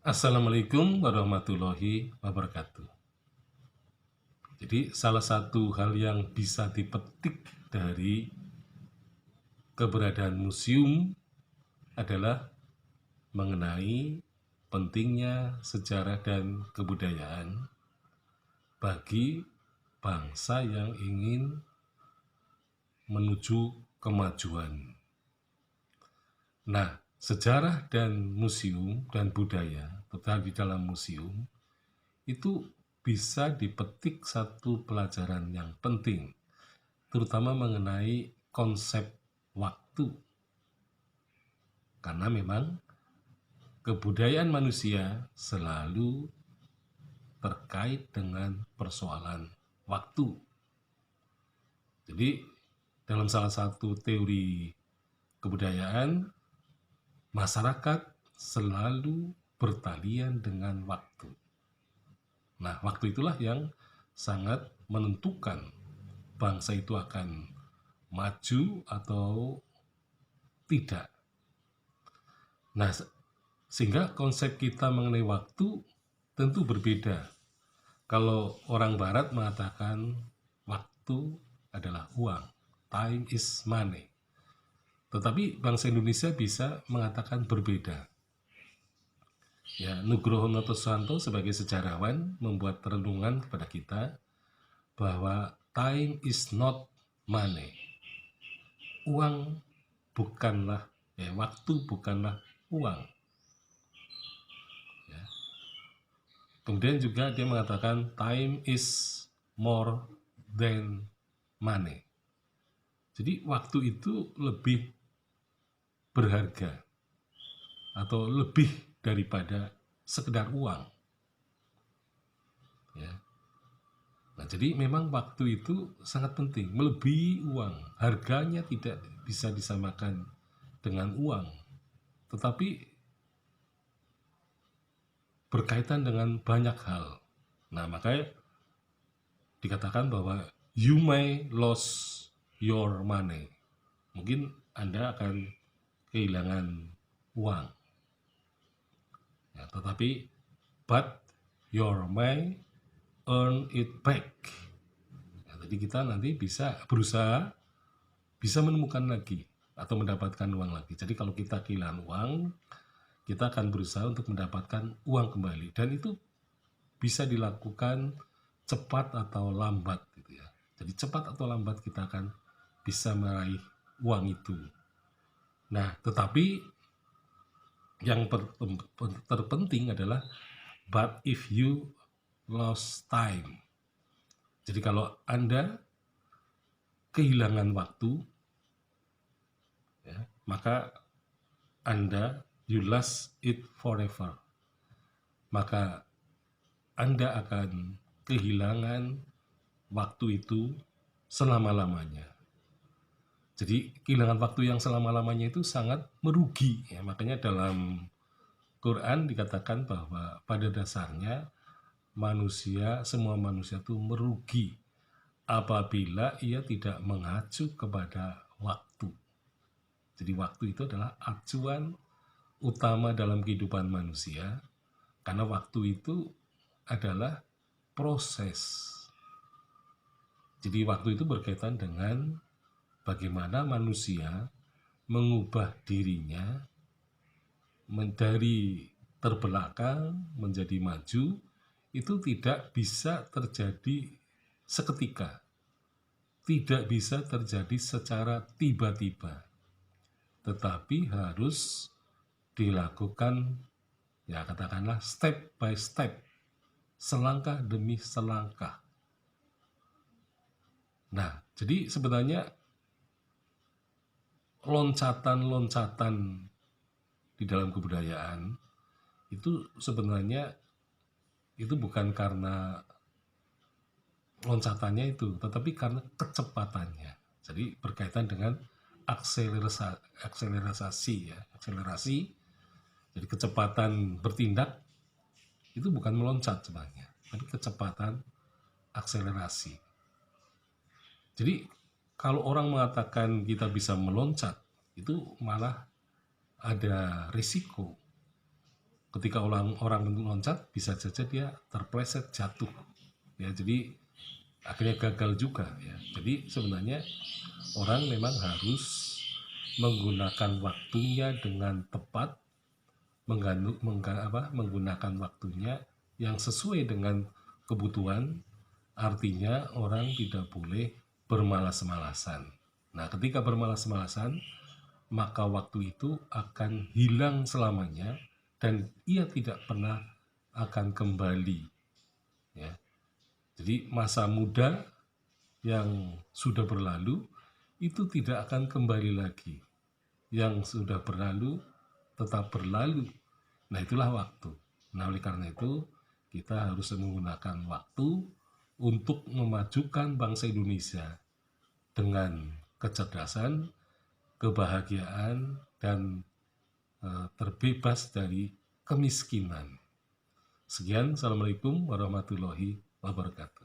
Assalamualaikum warahmatullahi wabarakatuh. Jadi salah satu hal yang bisa dipetik dari keberadaan museum adalah mengenai pentingnya sejarah dan kebudayaan bagi bangsa yang ingin menuju kemajuan. Nah, sejarah dan museum dan budaya, terutama di dalam museum, itu bisa dipetik satu pelajaran yang penting, terutama mengenai konsep waktu. Karena memang kebudayaan manusia selalu terkait dengan persoalan waktu. Jadi, dalam salah satu teori kebudayaan, masyarakat selalu bertalian dengan waktu. Nah, waktu itulah yang sangat menentukan bangsa itu akan maju atau tidak. Nah, sehingga konsep kita mengenai waktu tentu berbeda. Kalau orang barat mengatakan waktu adalah uang, time is money. Tetapi bangsa Indonesia bisa mengatakan berbeda. Ya, Nugroho Notosuwanto sebagai sejarawan membuat renungan kepada kita bahwa time is not money. Uang bukanlah, waktu bukanlah uang. Ya. Kemudian juga dia mengatakan time is more than money. Jadi waktu itu lebih berharga atau lebih daripada sekedar uang. Ya. Nah, jadi memang waktu itu sangat penting, melebihi uang. Harganya tidak bisa disamakan dengan uang, tetapi berkaitan dengan banyak hal. Nah, makanya dikatakan bahwa you may lose your money. Mungkin Anda akan kehilangan uang. Ya, tetapi but your may earn it back. Ya, jadi kita nanti bisa berusaha bisa menemukan lagi atau mendapatkan uang lagi. Jadi kalau kita kehilangan uang, kita akan berusaha untuk mendapatkan uang kembali, dan itu bisa dilakukan cepat atau lambat gitu ya. Jadi cepat atau lambat kita akan bisa meraih uang itu. Nah, tetapi yang terpenting adalah but if you lost time. Jadi kalau Anda kehilangan waktu, ya, maka Anda you lost it forever. Maka Anda akan kehilangan waktu itu selama-lamanya. Jadi kehilangan waktu yang selama-lamanya itu sangat merugi. Ya, makanya dalam Quran dikatakan bahwa pada dasarnya semua manusia itu merugi apabila ia tidak mengacu kepada waktu. Jadi waktu itu adalah acuan utama dalam kehidupan manusia, karena waktu itu adalah proses. Jadi waktu itu berkaitan dengan bagaimana manusia mengubah dirinya dari terbelakang menjadi maju. Itu tidak bisa terjadi seketika, tidak bisa terjadi secara tiba-tiba, tetapi harus dilakukan, ya katakanlah step by step, selangkah demi selangkah. Nah, jadi sebenarnya loncatan-loncatan di dalam kebudayaan itu sebenarnya itu bukan karena loncatannya itu, tetapi karena kecepatannya. Jadi berkaitan dengan akselerasi ya, akselerasi. Jadi kecepatan bertindak itu bukan meloncat sebenarnya, tapi kecepatan akselerasi. Jadi kalau orang mengatakan kita bisa meloncat, itu malah ada risiko. ketika orang meloncat bisa saja dia terpleset jatuh ya, jadi akhirnya gagal juga ya. Jadi sebenarnya orang memang harus menggunakan waktunya dengan tepat, menggunakan waktunya yang sesuai dengan kebutuhan. Artinya orang tidak boleh bermalas-malasan. Nah, ketika bermalas-malasan, maka waktu itu akan hilang selamanya dan ia tidak pernah akan kembali ya. Jadi masa muda yang sudah berlalu itu tidak akan kembali lagi. Yang sudah berlalu tetap berlalu. Nah, itulah waktu. Nah, oleh karena itu kita harus menggunakan waktu untuk memajukan bangsa Indonesia dengan kecerdasan, kebahagiaan, dan terbebas dari kemiskinan. Sekian, Assalamualaikum warahmatullahi wabarakatuh.